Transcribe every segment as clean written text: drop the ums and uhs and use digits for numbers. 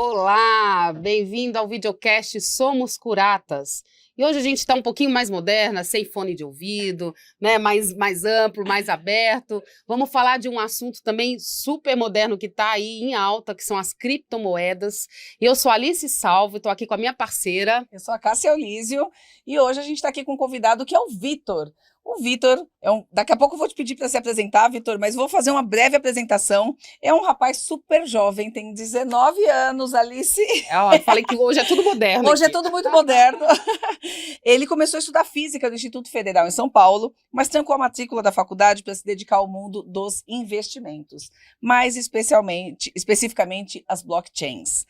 Olá, bem-vindo ao videocast Somos Curatas. E hoje a gente está um pouquinho mais moderna, sem fone de ouvido, né? Mais amplo, mais aberto. Vamos falar de um assunto também super moderno que está aí em alta, que são as criptomoedas. Eu sou Alice Salvo, estou aqui com a minha parceira. Eu sou a Cássia Eulísio e hoje a gente está aqui com um convidado que é o Vitor. O Vitor, daqui a pouco eu vou te pedir para se apresentar, Vitor, mas vou fazer uma breve apresentação. É um rapaz super jovem, tem 19 anos, Alice. Eu falei que hoje é tudo moderno. Hoje é tudo muito moderno. Ele começou a estudar física no Instituto Federal em São Paulo, mas trancou a matrícula da faculdade para se dedicar ao mundo dos investimentos, mais especificamente as blockchains.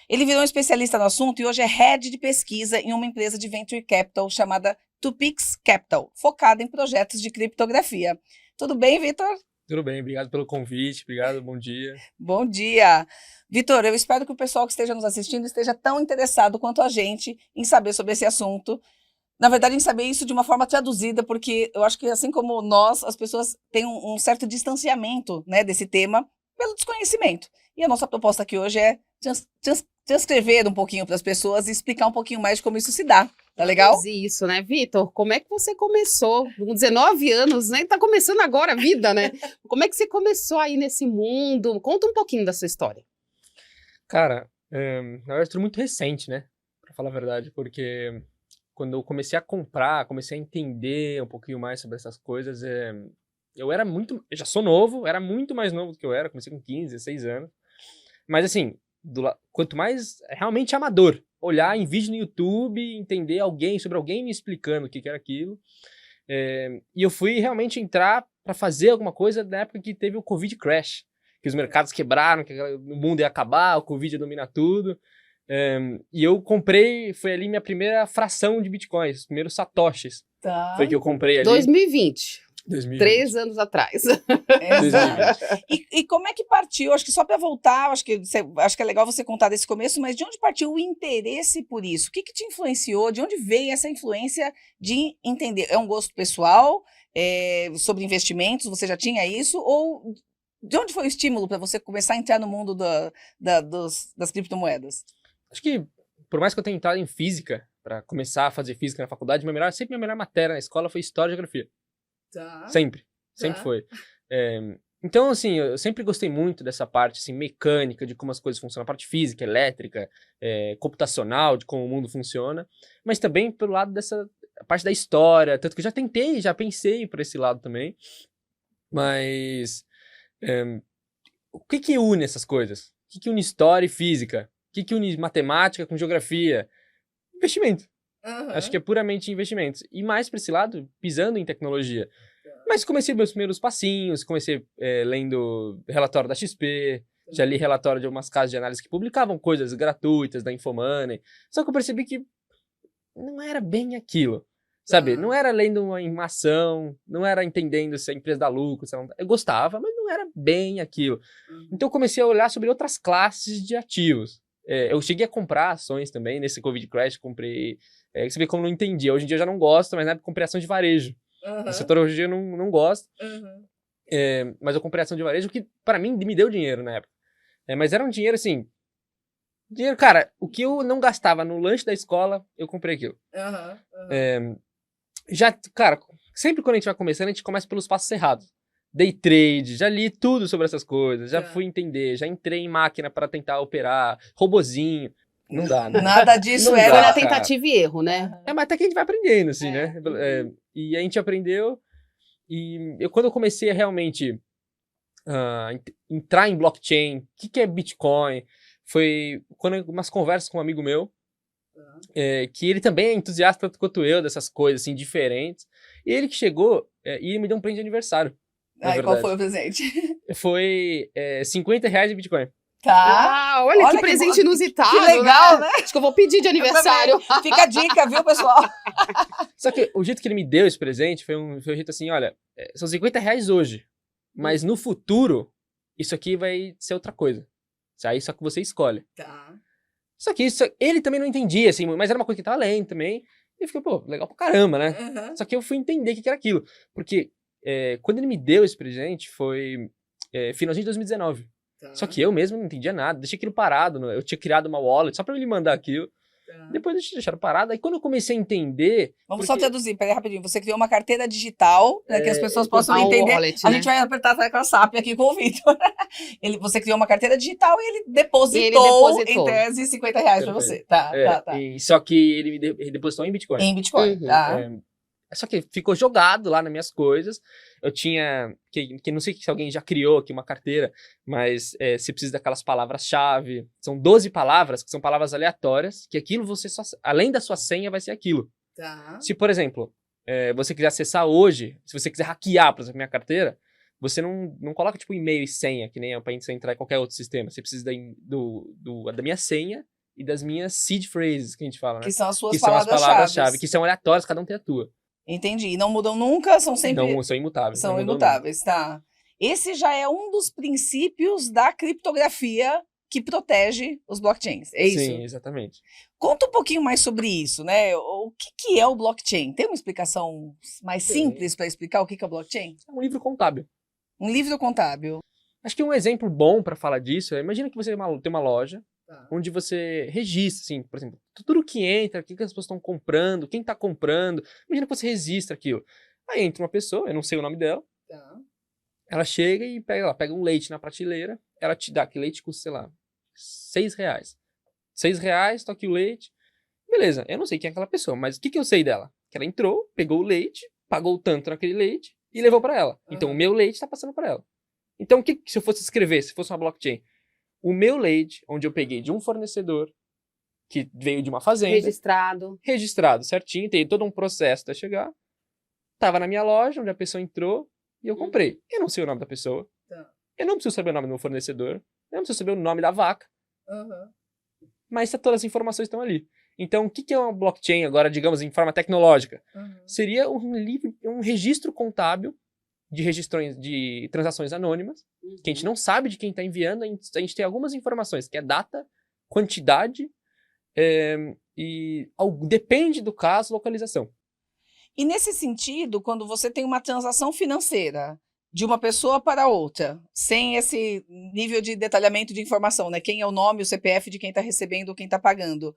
Ele virou um especialista no assunto e hoje é head de pesquisa em uma empresa de venture capital chamada Tupix Capital, focada em projetos de criptografia. Tudo bem, Vitor? Tudo bem, obrigado pelo convite, obrigado, bom dia. Bom dia. Vitor, eu espero que o pessoal que esteja nos assistindo esteja tão interessado quanto a gente em saber sobre esse assunto. Na verdade, em saber isso de uma forma traduzida, porque eu acho que, assim como nós, as pessoas têm um certo distanciamento, né, desse tema pelo desconhecimento. E a nossa proposta aqui hoje é transcrever um pouquinho para as pessoas e explicar um pouquinho mais de como isso se dá. Tá legal? Isso, né, Vitor? Como é que você começou? Com 19 anos, né? Tá começando agora a vida, né? Como é que você começou aí nesse mundo? Conta um pouquinho da sua história. Cara, na verdade, tudo muito recente, né? Pra falar a verdade, porque quando eu comecei a comprar, comecei a entender um pouquinho mais sobre essas coisas, eu já sou novo, era muito mais novo do que eu era, comecei com 15, 16 anos. Mas assim, quanto mais realmente amador, olhar em vídeo no YouTube, entender sobre alguém me explicando o que era aquilo. E eu fui realmente entrar para fazer alguma coisa na época que teve o Covid Crash, que os mercados quebraram, que o mundo ia acabar, o Covid ia dominar tudo. E eu comprei, foi ali minha primeira fração de bitcoins, os primeiros satoshis. Tá. Foi que eu comprei ali. 2020. 2020. 3 anos atrás. Exato. E como é que partiu? Acho que só para voltar, acho que é legal você contar desse começo, mas de onde partiu o interesse por isso? O que te influenciou? De onde veio essa influência de entender? É um gosto pessoal sobre investimentos? Você já tinha isso? Ou de onde foi o estímulo para você começar a entrar no mundo das criptomoedas? Acho que, por mais que eu tenha entrado em física, para começar a fazer física na faculdade, sempre minha melhor matéria na escola foi História e Geografia. Tá. Sempre foi. Então, assim, eu sempre gostei muito dessa parte, assim, mecânica, de como as coisas funcionam, a parte física, elétrica, computacional, de como o mundo funciona, mas também pelo lado dessa parte da história, tanto que eu já pensei por esse lado também, mas o que une essas coisas? O que une história e física? O que une matemática com geografia? Investimento. Uhum. Acho que é puramente investimentos. E mais para esse lado, pisando em tecnologia. Mas comecei meus primeiros passinhos, comecei lendo relatório da XP, já li relatório de algumas casas de análise que publicavam coisas gratuitas da Infomoney. Só que eu percebi que não era bem aquilo, sabe? Não era lendo uma ação, não era entendendo se a empresa dá lucro, se ela não dá. Eu gostava, mas não era bem aquilo. Então eu comecei a olhar sobre outras classes de ativos. Eu cheguei a comprar ações também, nesse Covid Crash, comprei... você vê como eu não entendia. Hoje em dia eu já não gosto, mas na época eu comprei ação de varejo. Uhum. No setor hoje em dia eu não gosto. Uhum. Mas eu comprei ação de varejo que, para mim, me deu dinheiro na época. Mas era um dinheiro, assim... Dinheiro, cara, o que eu não gastava no lanche da escola, eu comprei aquilo. Uhum. Cara, sempre quando a gente vai começando, a gente começa pelos passos errados. Day trade, já li tudo sobre essas coisas, já fui entender, já entrei em máquina para tentar operar, robozinho. Não dá, né? Nada disso Foi era na tentativa e erro, né? Mas até que a gente vai aprendendo, assim, né? E a gente aprendeu. E quando eu comecei a realmente entrar em blockchain, o que é Bitcoin, foi umas conversas com um amigo meu, que ele também é entusiasta tanto quanto eu dessas coisas, assim, diferentes. E ele que chegou e ele me deu um prêmio de aniversário. E qual foi o presente? Foi R$50 de Bitcoin. Tá. Olha que presente inusitado. Que legal, né? Acho que eu vou pedir de aniversário. Fica a dica, viu, pessoal? Só que o jeito que ele me deu esse presente foi um jeito assim, olha, são R$50 hoje, mas no futuro, isso aqui vai ser outra coisa. Aí só que você escolhe. Tá. Só que isso, ele também não entendia, assim, mas era uma coisa que ele tava lendo também. E eu fiquei, pô, legal pra caramba, né? Uhum. Só que eu fui entender o que era aquilo. Porque quando ele me deu esse presente, foi finalzinho de 2019. Só que eu mesmo não entendia nada, deixei aquilo parado, eu tinha criado uma wallet só pra ele mandar aquilo. Depois eu deixei parado. Aí quando eu comecei a entender... Vamos só traduzir, peraí rapidinho. Você criou uma carteira digital, né, que as pessoas possam a entender. wallet, A né? gente vai apertar a tecla SAP aqui com o Vitor. Você criou uma carteira digital e ele depositou em tese R$50 pra você. Tá. Só que ele depositou em Bitcoin. Em Bitcoin, Uhum. tá. Só que ficou jogado lá nas minhas coisas. Eu tinha, que não sei se alguém já criou aqui uma carteira, mas você precisa daquelas palavras-chave. São 12 palavras, que são palavras aleatórias, que aquilo você só, além da sua senha, vai ser aquilo. Tá. Se, por exemplo, você quiser acessar hoje, se você quiser hackear, por exemplo, minha carteira, você não coloca tipo e-mail e senha, que nem é pra gente entrar em qualquer outro sistema. Você precisa da minha senha e das minhas seed phrases, que a gente fala, né? Que são as suas Que são as palavras-chave. palavras-chave, que são aleatórias, cada um tem a tua. Entendi. E não mudam nunca, são sempre... Não, são imutáveis. São não mudam imutáveis, tá. Esse já é um dos princípios da criptografia que protege os blockchains, é isso? Sim, exatamente. Conta um pouquinho mais sobre isso, né? O que é o blockchain? Tem uma explicação mais simples para explicar o que é o blockchain? É um livro contábil. Um livro contábil. Acho que um exemplo bom para falar disso é, imagina que você tem uma loja onde você registra, assim, por exemplo, tudo que entra, o que as pessoas estão comprando, quem está comprando. Imagina que você registra aquilo. Aí entra uma pessoa, eu não sei o nome dela, ela chega e pega um leite na prateleira, ela te dá, que leite custa, sei lá, R$6. R$6, tá aqui o leite. Beleza, eu não sei quem é aquela pessoa, mas o que eu sei dela? Que ela entrou, pegou o leite, pagou tanto naquele leite e levou para ela. Então o meu leite está passando para ela. Então o que se eu fosse escrever, se fosse uma blockchain? O meu leite, onde eu peguei de um fornecedor que veio de uma fazenda. Registrado certinho, tem todo um processo até chegar. Tava na minha loja, onde a pessoa entrou e eu comprei. Eu não sei o nome da pessoa. Eu não preciso saber o nome do meu fornecedor. Eu não preciso saber o nome da vaca. Mas todas as informações estão ali. Então, o que é uma blockchain agora, digamos, em forma tecnológica? Seria um registro contábil de transações anônimas, que a gente não sabe de quem está enviando, a gente tem algumas informações, que é data, quantidade, e depende do caso, localização. E nesse sentido, quando você tem uma transação financeira de uma pessoa para outra, sem esse nível de detalhamento de informação, né? Quem é o nome, o CPF de quem está recebendo ou quem está pagando,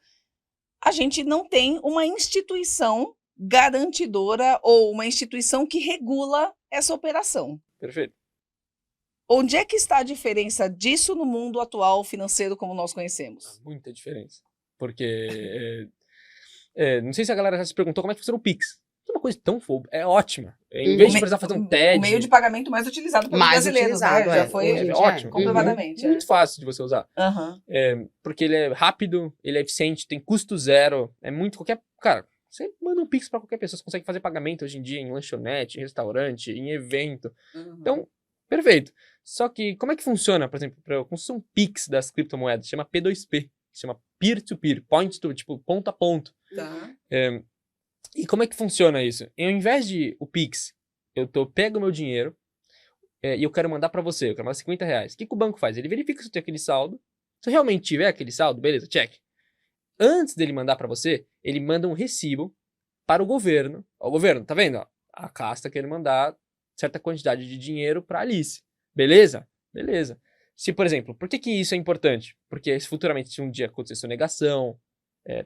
a gente não tem uma instituição garantidora ou uma instituição que regula essa operação. Perfeito. Onde é que está a diferença disso no mundo atual financeiro como nós conhecemos? Muita diferença. Porque, não sei se a galera já se perguntou como é que funciona o Pix. É uma coisa tão fofa, é ótima. Em vez de precisar fazer um TED... O meio de pagamento mais utilizado pelos brasileiros, né? Já foi ótimo. Comprovadamente. Muito fácil de você usar. Porque ele é rápido, ele é eficiente, tem custo zero, é muito... Cara, você manda um Pix pra qualquer pessoa, você consegue fazer pagamento hoje em dia em lanchonete, em restaurante, em evento. Então, perfeito. Só que, como é que funciona, por exemplo, para construir um Pix das criptomoedas? Chama P2P, chama peer-to-peer, point-to, tipo, ponto a ponto. E como é que funciona isso? Ao invés de o Pix, eu pego o meu dinheiro e eu quero mandar para você, eu quero mandar R$50. O que o banco faz? Ele verifica se eu tenho aquele saldo. Se eu realmente tiver aquele saldo, beleza, check. Antes dele mandar para você, ele manda um recibo para o governo. Ó, o governo, tá vendo? Ó, a casta quer mandar certa quantidade de dinheiro para Alice. Beleza? Beleza. Se, por exemplo, por que isso é importante? Porque se futuramente, se um dia acontecer sonegação,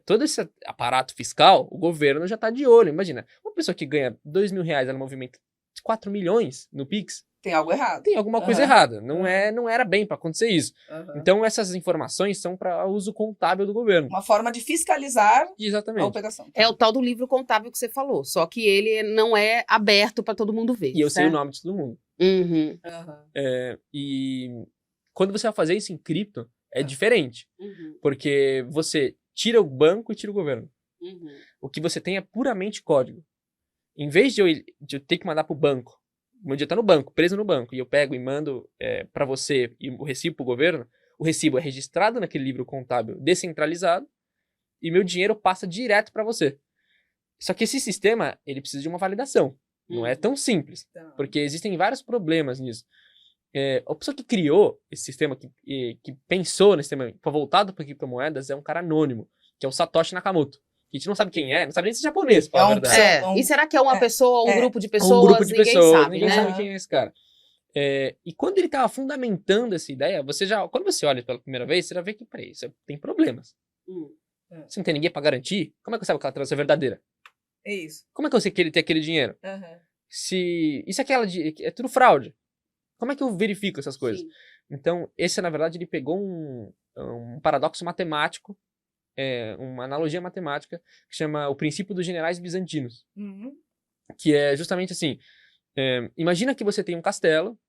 todo esse aparato fiscal, o governo já está de olho. Imagina, uma pessoa que ganha R$2.000, ela movimenta 4 milhões no Pix. Tem algo errado. Tem alguma coisa errada. Não era bem para acontecer isso. Então, essas informações são para uso contábil do governo. Uma forma de fiscalizar a operação. É o tal do livro contábil que você falou, só que ele não é aberto para todo mundo ver. E eu sei o nome de todo mundo. E quando você vai fazer isso em cripto, é diferente. Porque você tira o banco e tira o governo. O que você tem é puramente código. Em vez de eu ter que mandar para o banco, o meu dia está no banco, preso no banco, e eu pego e mando para você e o recibo para o governo, o recibo é registrado naquele livro contábil descentralizado e meu dinheiro passa direto para você. Só que esse sistema, ele precisa de uma validação. Não é tão simples, porque existem vários problemas nisso. A pessoa que criou esse sistema, que pensou nesse sistema voltado para criptomoedas, é um cara anônimo, que é o Satoshi Nakamoto. A gente não sabe quem é, não sabe nem se é japonês, pra falar a verdade. E será que é uma pessoa, um grupo de pessoas? Um grupo de pessoas, Ninguém sabe, ninguém sabe quem é esse cara. E quando ele estava fundamentando essa ideia, quando você olha pela primeira vez, você já vê que, peraí, isso tem problemas. Se não tem ninguém para garantir, como é que eu sabe que aquela transação é verdadeira? É isso. Como é que eu sei que ele tem aquele dinheiro? Uhum. Isso é tudo fraude. Como é que eu verifico essas coisas? Sim. Então, na verdade, ele pegou um paradoxo matemático, uma analogia matemática, que chama o princípio dos generais bizantinos. Uhum. Que é justamente assim, imagina que você tem um castelo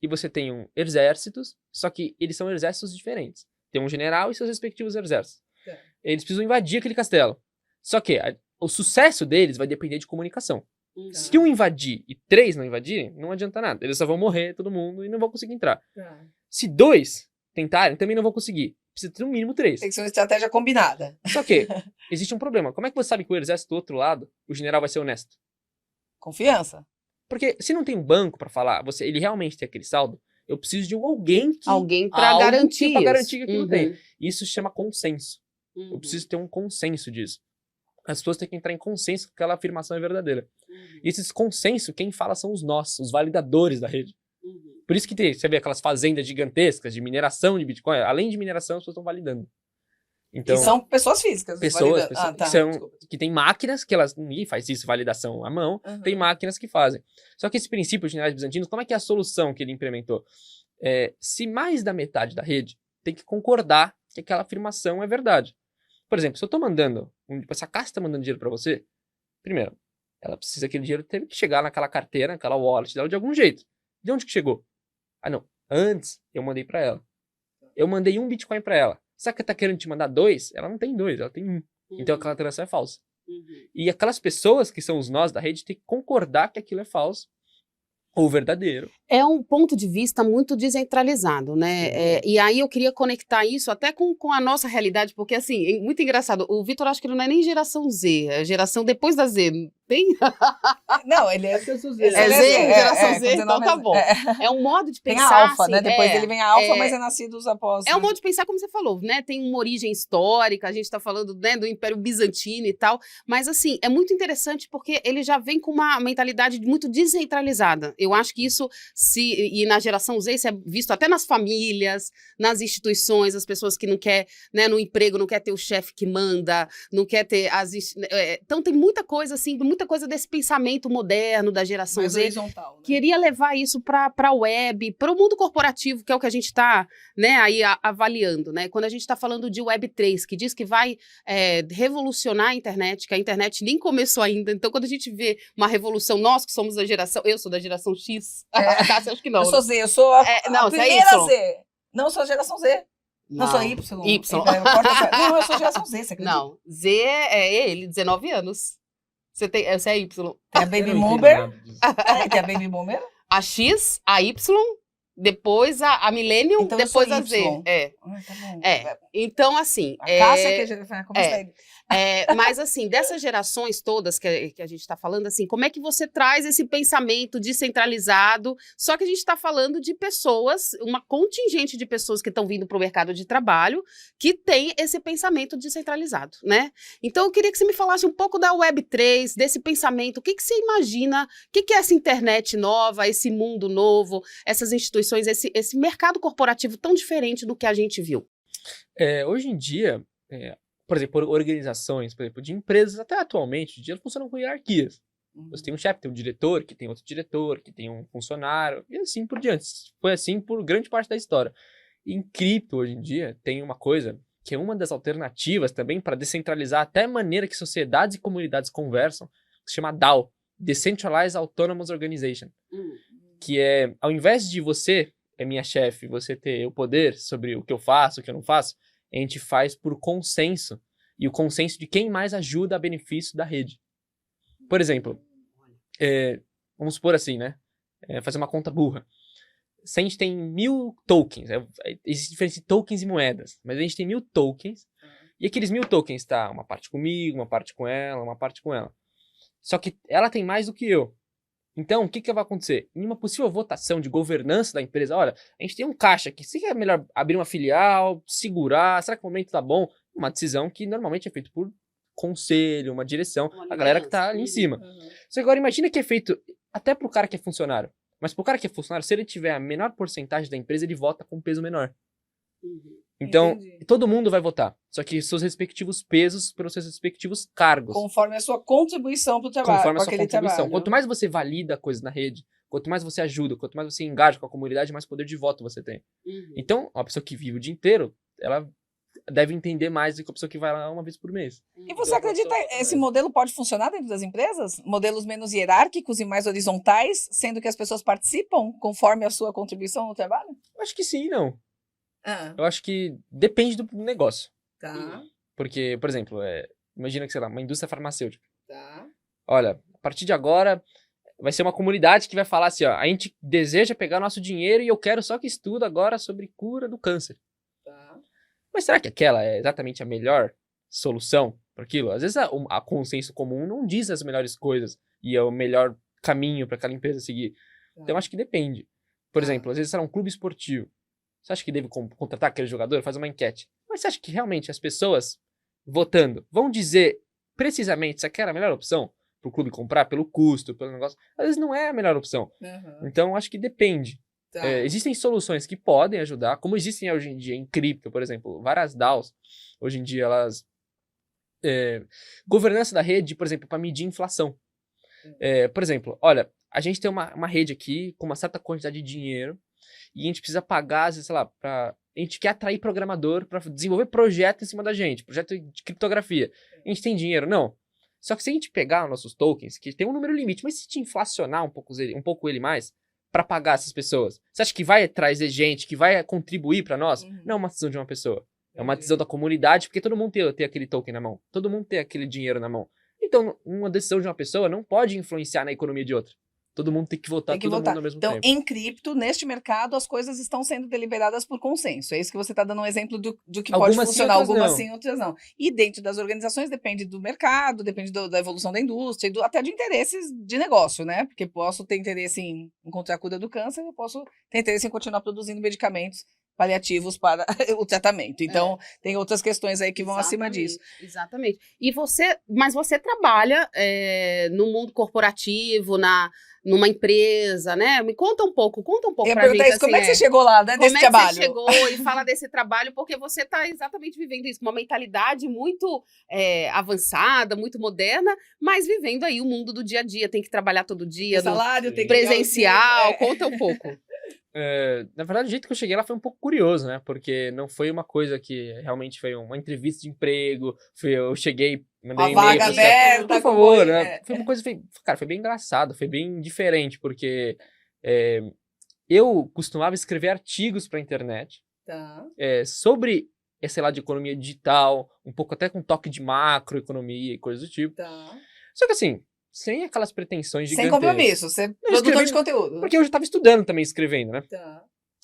e você tem exércitos, só que eles são exércitos diferentes. Tem um general e seus respectivos exércitos. Tá. Eles precisam invadir aquele castelo. Só que o sucesso deles vai depender de comunicação. Se um invadir e 3 não invadirem, não adianta nada. Eles só vão morrer, todo mundo, e não vão conseguir entrar. Tá. Se 2 tentarem, também não vão conseguir. Precisa ter no mínimo 3. Tem que ser uma estratégia combinada. Só que existe um problema. Como é que você sabe que o exército do outro lado, o general vai ser honesto? Confiança. Porque se não tem um banco pra falar, ele realmente tem aquele saldo, eu preciso de Alguém para garantir pra isso. garantir que aquilo Uhum. tem. Isso se chama consenso. Uhum. Eu preciso ter um consenso disso. As pessoas têm que entrar em consenso que aquela afirmação é verdadeira. Uhum. E esses consenso, quem fala são os nossos, os validadores da rede. Uhum. Por isso que você vê aquelas fazendas gigantescas de mineração de Bitcoin, além de mineração, as pessoas estão validando. Então, E são pessoas físicas. pessoas validando. que têm máquinas que ninguém faz isso, validação à mão, Uhum. tem máquinas que fazem. Só que esse princípio de generais bizantinos, como é que é a solução que ele implementou? Se mais da metade da rede tem que concordar que aquela afirmação é verdade. Por exemplo, se eu tô mandando, essa casa está mandando dinheiro para você, primeiro, ela precisa aquele dinheiro teve que chegar naquela carteira, naquela wallet dela de algum jeito. De onde que chegou? Ah, não. Antes eu mandei para ela. Eu mandei 1 Bitcoin para ela. Será que ela tá querendo te mandar 2? Ela não tem 2, ela tem 1. Então aquela transação é falsa. Uhum. E aquelas pessoas que são os nós da rede têm que concordar que aquilo é falso ou verdadeiro. É um ponto de vista muito descentralizado, né? E aí eu queria conectar isso até com a nossa realidade, porque assim, é muito engraçado. O Vitor, acho que ele não é nem geração Z, é geração depois da Z. Tem? Não, ele é... É Z, geração Z, então tá bom. É um modo de Tem pensar. a alfa, assim, né? Depois dele vem a alfa, mas é nascido após. É um modo de pensar, como você falou, né? Tem uma origem histórica, a gente está falando, né, do Império Bizantino e tal, mas assim, é muito interessante porque ele já vem com uma mentalidade muito descentralizada. Eu acho que isso, e na geração Z, isso é visto até nas famílias, nas instituições, as pessoas que não quer, né, no emprego, não quer ter o chefe que manda, não quer ter então tem muita coisa assim, muita coisa desse pensamento moderno da geração mais Z. horizontal, né? Queria levar isso para a web, para o mundo corporativo, que é o que a gente está, né, aí avaliando, né? Quando a gente está falando de Web3, que diz que vai revolucionar a internet, que a internet nem começou ainda. Então, quando a gente vê uma revolução, nós que somos da geração, eu sou da geração X, a Cássia acho que não. Eu sou Z, eu sou a não, você é primeira Y. Z. Não, eu sou a geração Z. Não, sou Y. Y. Não, eu sou a geração Z, você acredita? Não, Z é ele, 19 anos. Você é Y. Tem a Baby Boomer. Tem a Baby Boomer. A X, a Y, depois a Millennium, Então eu depois sou a Z. Y. Tá bom. Então, assim... A Cássia que começa aí. Mas, assim, dessas gerações todas que a gente está falando, assim, como é que você traz esse pensamento descentralizado? Só que a gente está falando de pessoas, uma contingente de pessoas que estão vindo para o mercado de trabalho que tem esse pensamento descentralizado, né? Então, eu queria que você me falasse um pouco da Web3, desse pensamento. O que você imagina? O que é essa internet nova, esse mundo novo, essas instituições, esse mercado corporativo tão diferente do que a gente viu? Hoje em dia, por exemplo, organizações, por exemplo, de empresas, até atualmente, elas funcionam com hierarquias. Você tem um chefe, tem um diretor, que tem outro diretor, que tem um funcionário, e assim por diante. Foi assim por grande parte da história. E em cripto, hoje em dia, tem uma coisa que é uma das alternativas também para descentralizar até a maneira que sociedades e comunidades conversam, que se chama DAO, Decentralized Autonomous Organization. Que é, ao invés de você, minha chefe, você ter o poder sobre o que eu faço, o que eu não faço, a gente faz por consenso, e o consenso de quem mais ajuda a benefício da rede. Por exemplo, vamos supor assim, né? Fazer uma conta burra. Se a gente tem 1000 tokens, existe diferença de tokens e moedas, mas a gente tem 1000 tokens, e aqueles 1000 tokens tá uma parte comigo, uma parte com ela, uma parte com ela. Só que ela tem mais do que eu. Então, o que vai acontecer? Em uma possível votação de governança da empresa, olha, a gente tem um caixa aqui, se é melhor abrir uma filial, segurar, será que o momento tá bom? Uma decisão que normalmente é feita por conselho, uma direção, a galera que tá ali em cima. Só que agora imagina que é feito até pro cara que é funcionário. Mas pro cara que é funcionário, se ele tiver a menor porcentagem da empresa, ele vota com peso menor. Então, Entendi. todo mundo vai votar. Só que seus respectivos pesos pelos seus respectivos cargos. Conforme a sua contribuição para o trabalho, Conforme com a sua aquele contribuição. trabalho. Quanto mais você valida a coisa na rede, quanto mais você ajuda, quanto mais você engaja com a comunidade, mais poder de voto você tem. Então, uma pessoa que vive o dia inteiro, ela deve entender mais do que a pessoa que vai lá uma vez por mês. E você acredita que esse modelo pode funcionar dentro das empresas? Modelos menos hierárquicos e mais horizontais, sendo que as pessoas participam conforme a sua contribuição no trabalho? Eu acho que sim, não. Ah, Eu acho que depende do negócio. tá, Porque, por exemplo, imagina que, sei lá, uma indústria farmacêutica. tá. Olha, a partir de agora, vai ser uma comunidade que vai falar assim, ó, a gente deseja pegar nosso dinheiro e eu quero só que estuda agora sobre cura do câncer. Tá. Mas será que aquela é exatamente a melhor solução para aquilo? Às vezes a consenso comum não diz as melhores coisas e é o melhor caminho para aquela empresa seguir. Então, eu acho que depende. Por exemplo, às vezes será um clube esportivo. Você acha que deve contratar aquele jogador, fazer uma enquete? Mas você acha que realmente as pessoas votando vão dizer precisamente se aquela é a melhor opção para o clube comprar, pelo custo, pelo negócio? Às vezes não é a melhor opção. Uhum. Então, acho que depende. Tá. Existem soluções que podem ajudar, como existem hoje em dia em cripto, por exemplo, várias DAOs, hoje em dia elas... governança da rede, por exemplo, para medir inflação. Por exemplo, olha, a gente tem uma rede aqui com uma certa quantidade de dinheiro e a gente precisa pagar, às vezes, sei lá, a gente quer atrair programador para desenvolver projeto em cima da gente, projeto de criptografia. A gente tem dinheiro? Não. Só que se a gente pegar nossos tokens, que tem um número limite, mas se a gente inflacionar um pouco ele mais, para pagar essas pessoas, você acha que vai trazer gente, que vai contribuir para nós? Não é uma decisão de uma pessoa. É uma decisão da comunidade, porque todo mundo tem aquele token na mão. Todo mundo tem aquele dinheiro na mão. Então, uma decisão de uma pessoa não pode influenciar na economia de outra. Todo mundo tem que votar, todo mundo ao mesmo então, tempo. em cripto, neste mercado, as coisas estão sendo deliberadas por consenso. É isso que você está dando um exemplo do que Algumas pode sim, funcionar. outras Algumas não. sim, outras não. E dentro das organizações depende do mercado, depende da evolução da indústria, e até de interesses de negócio, né? Porque posso ter interesse em encontrar a cura do câncer, eu posso ter interesse em continuar produzindo medicamentos paliativos para o tratamento. Então, tem outras questões aí que vão acima disso. Exatamente. Mas você trabalha no mundo corporativo, numa empresa, né? Me conta um pouco Eu pra gente. isso, como é que você chegou lá, né, Como desse é que trabalho? você chegou e fala desse trabalho? Porque você está exatamente vivendo isso, uma mentalidade muito avançada, muito moderna, mas vivendo aí o mundo do dia a dia. Tem que trabalhar todo dia, Tem salário, tem que presencial. Conta um pouco. Na verdade, o jeito que eu cheguei lá foi um pouco curioso, né? Porque não foi uma coisa que realmente foi uma entrevista de emprego. Eu cheguei, mandei e-mail. Vaga aberta, por favor, né? Foi uma coisa, cara, foi bem engraçado, foi bem diferente, porque eu costumava escrever artigos para a internet Tá. sobre esse lado de economia digital, um pouco até com toque de macroeconomia e coisas do tipo. Tá. Só que assim, sem aquelas pretensões Sem gigantescas. compromisso, você é produtor escrevendo- de conteúdo. Porque eu já estava estudando também, escrevendo, né? Tá.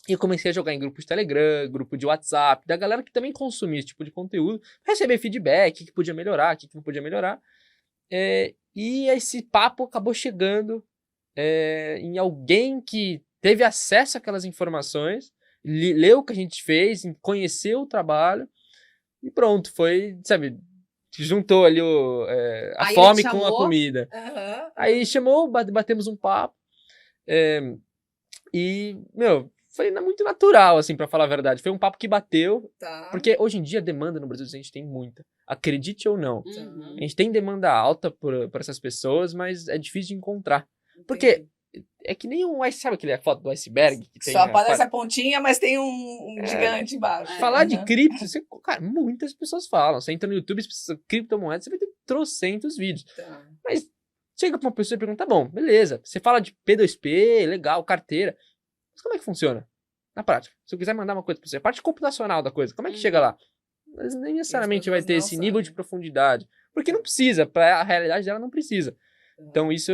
E eu comecei a jogar em grupo de Telegram, grupo de WhatsApp, da galera que também consumia esse tipo de conteúdo, receber feedback, o que podia melhorar, o que não podia melhorar. E esse papo acabou chegando em alguém que teve acesso àquelas informações, leu o que a gente fez, conheceu o trabalho, e pronto, foi, sabe, juntou ali a Aí fome ele com a chamou. comida. Aham. Aí chamou, batemos um papo, e, meu, foi muito natural, assim, pra falar a verdade. Foi um papo que bateu, Tá. porque hoje em dia a demanda no Brasil a gente tem muita. Acredite ou não. Uhum. A gente tem demanda alta por essas pessoas, mas é difícil de encontrar. Porque é que nem sabe aquele foto do iceberg? Que tem Só aparece a pontinha, mas tem um gigante embaixo. Falar de Aham. cripto, cara, muitas pessoas falam. Você entra no YouTube, criptomoedas, você vai ter trocentos vídeos. Tá. Mas chega pra uma pessoa e pergunta, tá bom, beleza. Você fala de P2P, legal, carteira. Mas como é que funciona? Na prática. Se eu quiser mandar uma coisa pra você, a parte computacional da coisa, como é que chega lá? Mas nem necessariamente vai ter não esse nível sabem. de profundidade. Porque não precisa, pra a realidade dela não precisa. Então isso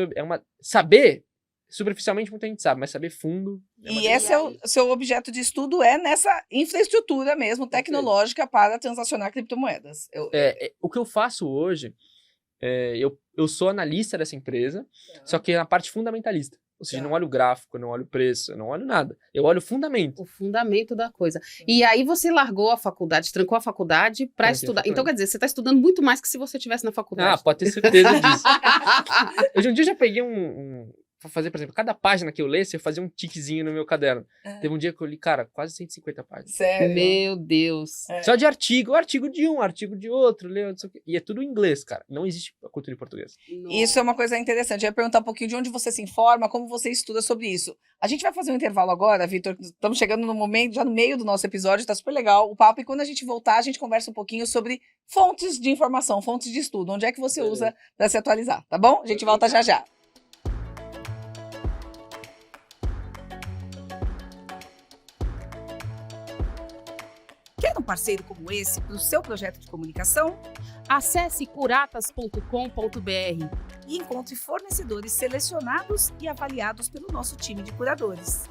saber, superficialmente muita gente sabe, mas saber fundo... E esse é o seu objeto de estudo nessa infraestrutura mesmo, tecnológica para transacionar criptomoedas. O que eu faço hoje, eu sou analista dessa empresa, só que na parte fundamentalista. Ou seja, Tá. não olho o gráfico, não olho o preço, eu não olho nada. Eu olho o fundamento. O fundamento da coisa. E aí você largou a faculdade, trancou a faculdade para Tranquei a estudar. faculdade. Então, quer dizer, você está estudando muito mais que se você estivesse na faculdade. Pode ter certeza disso. Hoje em dia eu já peguei fazer, por exemplo, cada página que eu lesse, eu fazia um tiquezinho no meu caderno. Teve um dia que eu li, cara, quase 150 páginas. Sério? Meu Deus. Só de artigo de um, artigo de outro, leu, não sei o quê. E é tudo em inglês, cara. Não existe a cultura em português. Isso é uma coisa interessante. Eu ia perguntar um pouquinho de onde você se informa, como você estuda sobre isso. A gente vai fazer um intervalo agora, Vitor. Estamos chegando no momento, já no meio do nosso episódio, tá super legal o papo. E quando a gente voltar, a gente conversa um pouquinho sobre fontes de informação, fontes de estudo. Onde é que você usa para se atualizar, tá bom? A gente volta já já. Quer um parceiro como esse para o seu projeto de comunicação? Acesse curatas.com.br E encontre fornecedores selecionados e avaliados pelo nosso time de curadores.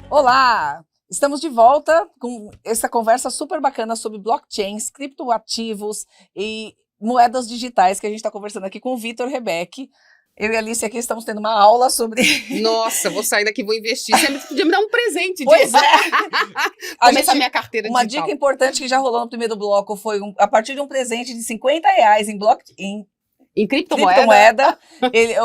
Olá! Estamos de volta com essa conversa super bacana sobre blockchains, criptoativos e moedas digitais que a gente está conversando aqui com o Vitor Rebeck. Eu e a Alice aqui estamos tendo uma aula sobre... Nossa, vou sair daqui, vou investir. Você podia me dar um presente Pois disso. é! Começa a minha carteira Uma digital. dica importante que já rolou no primeiro bloco foi a partir de um presente de R$50 Em criptomoeda. criptomoeda,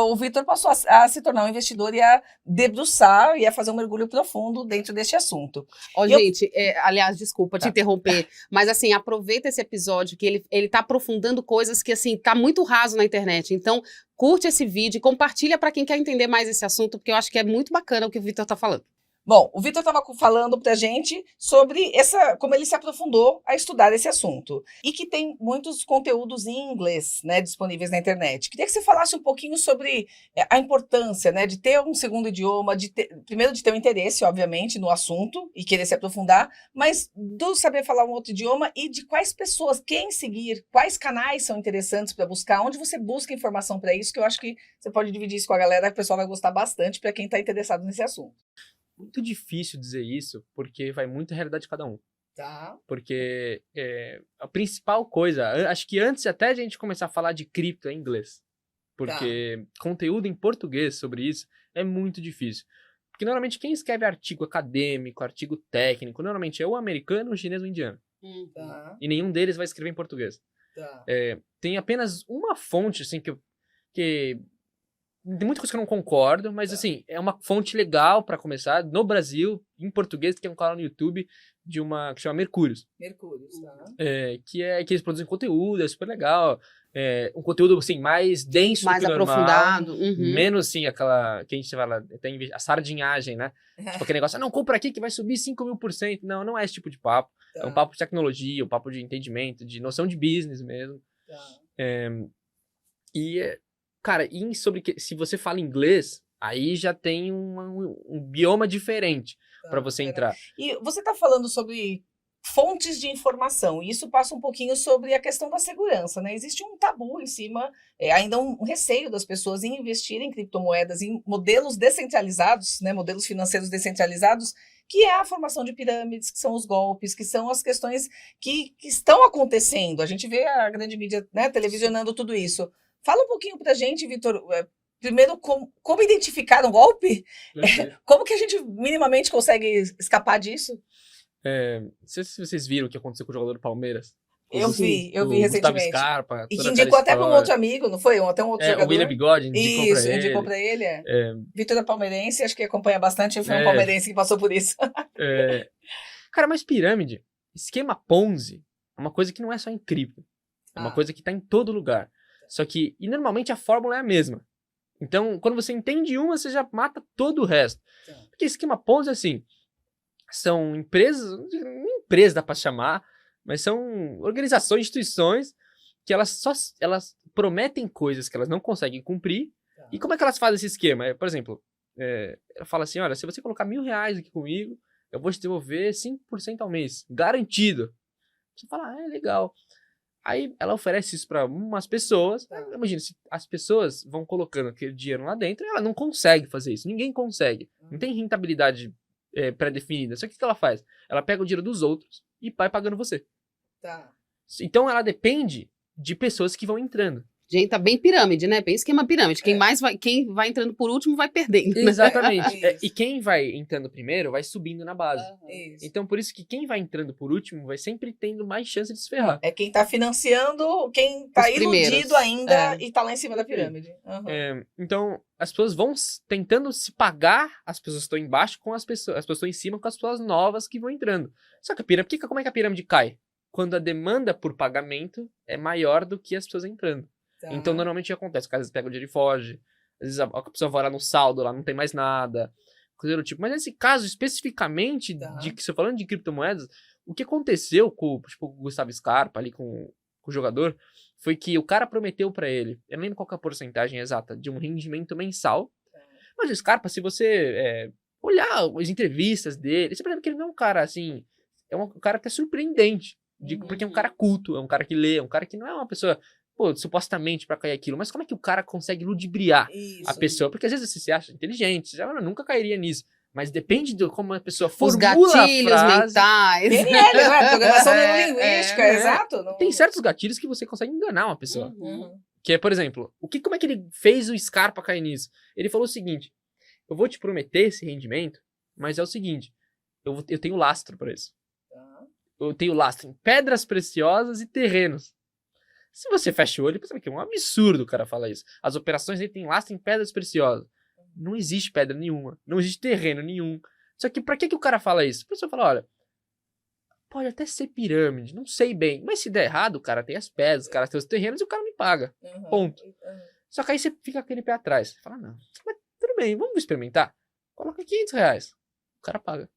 o Vitor passou a se tornar um investidor e a debruçar e a fazer um mergulho profundo dentro deste assunto. Ó, E eu- gente, aliás, desculpa te interromper, mas assim, aproveita esse episódio que ele tá aprofundando coisas que, assim, tá muito raso na internet. Então, curte esse vídeo e compartilha para quem quer entender mais esse assunto, porque eu acho que é muito bacana o que o Vitor tá falando. Bom, o Vitor estava falando pra gente sobre como ele se aprofundou a estudar esse assunto. E que tem muitos conteúdos em inglês, né, disponíveis na internet. Queria que você falasse um pouquinho sobre a importância, né, de ter um segundo idioma, primeiro de ter um interesse, obviamente, no assunto e querer se aprofundar, mas do saber falar um outro idioma e de quais pessoas, quem seguir, quais canais são interessantes para buscar, onde você busca informação para isso, que eu acho que você pode dividir isso com a galera, que o pessoal vai gostar bastante para quem está interessado nesse assunto. Muito difícil dizer isso, porque vai muito da realidade de cada um. Tá. Porque a principal coisa, acho que antes até de a gente começar a falar de cripto é inglês. Porque conteúdo em português sobre isso é muito difícil. Porque normalmente quem escreve artigo acadêmico, artigo técnico, normalmente é o americano, o chinês ou o indiano. Tá. E nenhum deles vai escrever em português. Tá. Tem apenas uma fonte, assim, que tem muita coisa que eu não concordo, mas assim, é uma fonte legal pra começar, no Brasil, em português, que tem um canal no YouTube de que chama Mercúrios. Mercúrios, tá. Que eles produzem conteúdo, é super legal. Um conteúdo, assim, mais denso Mais do que o normal. aprofundado. Uhum. Menos, assim, aquela, que a gente fala, a sardinhagem, né? Tipo aquele negócio, não, compra aqui que vai subir 5.000%. Não, não é esse tipo de papo. Tá. É um papo de tecnologia, um papo de entendimento, de noção de business mesmo. Tá. Cara, se você fala inglês, aí já tem um bioma diferente para você entrar. E você está falando sobre fontes de informação, e isso passa um pouquinho sobre a questão da segurança, né? Existe um tabu em cima, ainda um receio das pessoas em investir em criptomoedas, em modelos descentralizados, né? Modelos financeiros descentralizados, que é a formação de pirâmides, que são os golpes, que são as questões que estão acontecendo. A gente vê a grande mídia, né, televisionando tudo isso. Fala um pouquinho pra gente, Vitor, primeiro, como identificar um golpe? Como que a gente minimamente consegue escapar disso? Não sei se vocês viram o que aconteceu com o jogador do Palmeiras. Eu vi Gustavo recentemente. Scarpa, E que toda indicou aquela até para um história. outro amigo, não foi? Até um outro jogador. O William Bigode indicou Isso, pra ele. indicou pra ele. Vitor é palmeirense, acho que acompanha bastante, foi um palmeirense que passou por isso. Cara, mas pirâmide, esquema Ponzi, é uma coisa que não é só em cripto. É uma coisa que tá em todo lugar. Só que, e normalmente a fórmula é a mesma. Então, quando você entende uma, você já mata todo o resto. Porque esquema Ponzi, assim, são empresas, nem empresa dá pra chamar, mas são organizações, instituições, que elas prometem coisas que elas não conseguem cumprir. E como é que elas fazem esse esquema? Por exemplo, ela fala assim, olha, se você colocar R$1.000 aqui comigo, eu vou te devolver 5% ao mês, garantido. Você fala, legal. Aí ela oferece isso para umas pessoas. Imagina, se as pessoas vão colocando aquele dinheiro lá dentro, ela não consegue fazer isso. Ninguém consegue. Não tem rentabilidade pré-definida. Só que o que ela faz? Ela pega o dinheiro dos outros e vai pagando você. Tá. Então ela depende de pessoas que vão entrando. Gente, tá bem pirâmide, né? Bem esquema pirâmide. Quem vai entrando por último vai perdendo. Né? Exatamente. Isso. E quem vai entrando primeiro vai subindo na base. Isso. Então, por isso que quem vai entrando por último vai sempre tendo mais chance de se ferrar. É quem tá financiando, quem tá Os iludido primeiros. ainda e tá lá em cima da pirâmide. Então, as pessoas vão tentando se pagar, as pessoas que estão embaixo com as pessoas que estão em cima com as pessoas novas que vão entrando. Só que a pirâmide, como é que a pirâmide cai? Quando a demanda por pagamento é maior do que as pessoas entrando. Tá. Então, normalmente o que acontece? Às vezes pega o dinheiro e foge. Às vezes a pessoa vai lá no saldo, lá não tem mais nada. Coisa do tipo. Mas nesse caso, especificamente, Tá. de que você falando de criptomoedas, o que aconteceu com, tipo, o Gustavo Scarpa ali com o jogador foi que o cara prometeu pra ele, eu não lembro qual que é a porcentagem exata, de um rendimento mensal. Mas o Scarpa, se você olhar as entrevistas dele, você percebe que ele não é um cara assim, é um cara até surpreendente. Porque é um cara culto, é um cara que lê, é um cara que não é uma pessoa, supostamente pra cair aquilo. Mas como é que o cara consegue ludibriar Isso. a pessoa? Porque às vezes você se acha inteligente, você já nunca cairia nisso. Mas depende de como a pessoa Os formula gatilhos a frase. mentais. PNL, não é? Programação neurolinguística, é. exato. Não... Tem certos gatilhos que você consegue enganar uma pessoa. Uhum. Que é, por exemplo, como é que ele fez o Scarpa cair nisso? Ele falou o seguinte, eu vou te prometer esse rendimento, mas é o seguinte, eu tenho lastro para isso. Tá. Eu tenho lastro em pedras preciosas e terrenos. Se você fecha o olho, você sabe que é um absurdo o cara falar isso. As operações ele tem lastro em pedras preciosas. Não existe pedra nenhuma. Não existe terreno nenhum. Só que pra que o cara fala isso? A pessoa fala, olha, pode até ser pirâmide, não sei bem. Mas se der errado, o cara tem as pedras, o cara tem os terrenos e o cara me paga. Ponto. Só que aí você fica aquele pé atrás. Você fala, não, mas tudo bem, vamos experimentar. Coloca R$500. O cara paga.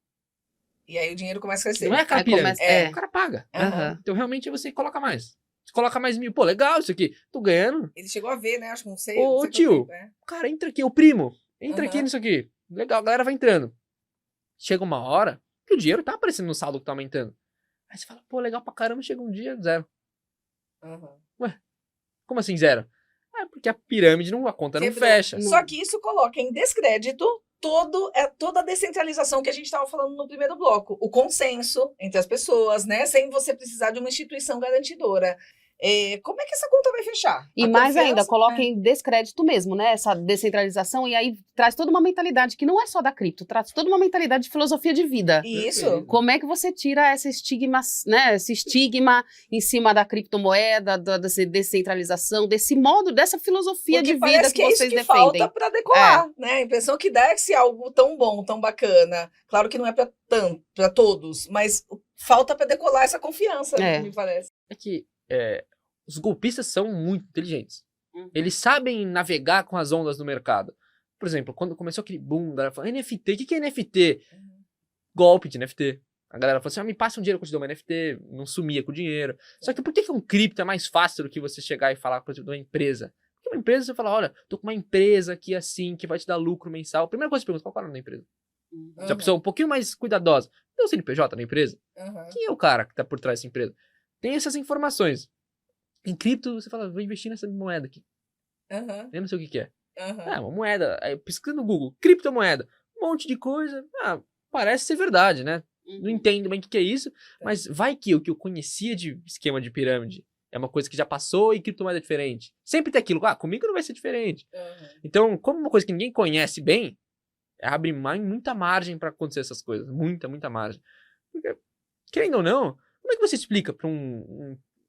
E aí o dinheiro começa a crescer. Não é aquela Aí pirâmide. começa- O cara paga. Aham. Então realmente você coloca mais. Você coloca mais 1.000. Pô, legal isso aqui. Tô ganhando. Ele chegou a ver, né? Acho que não sei. Ô, não sei tio. quanto tempo, é. Cara, entra aqui, o primo. Entra aqui Aham. nisso aqui. Legal, a galera vai entrando. Chega uma hora que o dinheiro tá aparecendo no saldo que tá aumentando. Aí você fala, pô, legal pra caramba, chega um dia, zero. Como assim zero? Porque a pirâmide, a conta não Quebrou. fecha. Só que isso coloca em descrédito toda a descentralização que a gente estava falando no primeiro bloco. O consenso entre as pessoas, né? Sem você precisar de uma instituição garantidora. Como é que essa conta vai fechar? E A mais confiança, ainda, coloca né? em descrédito mesmo, né? Essa descentralização, e aí traz toda uma mentalidade que não é só da cripto, traz toda uma mentalidade de filosofia de vida. Isso. Como é que você tira esse estigma em cima da criptomoeda, da descentralização, desse modo, dessa filosofia Porque de vida parece que é isso vocês que defendem? falta para decolar, né? A impressão que dá é que se algo tão bom, tão bacana, claro que não é para todos, mas falta para decolar essa confiança, me parece. É que os golpistas são muito inteligentes. Uhum. Eles sabem navegar com as ondas do mercado. Por exemplo, quando começou aquele boom, a galera falou, NFT, o que é NFT? Golpe de NFT. A galera falou assim, me passa um dinheiro que eu te dou uma NFT, não sumia com o dinheiro. Só que por que um cripto é mais fácil do que você chegar e falar, por exemplo, de uma empresa? Porque uma empresa, você fala, olha, tô com uma empresa aqui assim, que vai te dar lucro mensal. A primeira coisa que você pergunta, qual é o nome da empresa? Se a pessoa é um pouquinho mais cuidadosa, tem o CNPJ na empresa? Quem é o cara que tá por trás dessa empresa? Tem essas informações. Em cripto, você fala, vou investir nessa moeda aqui. Eu não sei o que é. Uma moeda. Aí pesquisa no Google, criptomoeda. Um monte de coisa. Parece ser verdade, né? Não entendo bem o que é isso, mas vai que o que eu conhecia de esquema de pirâmide é uma coisa que já passou e criptomoeda é diferente. Sempre tem aquilo, comigo não vai ser diferente. Então, como uma coisa que ninguém conhece bem, abre muita margem pra acontecer essas coisas. Muita, muita margem. Porque, querendo ou não, como é que você explica pra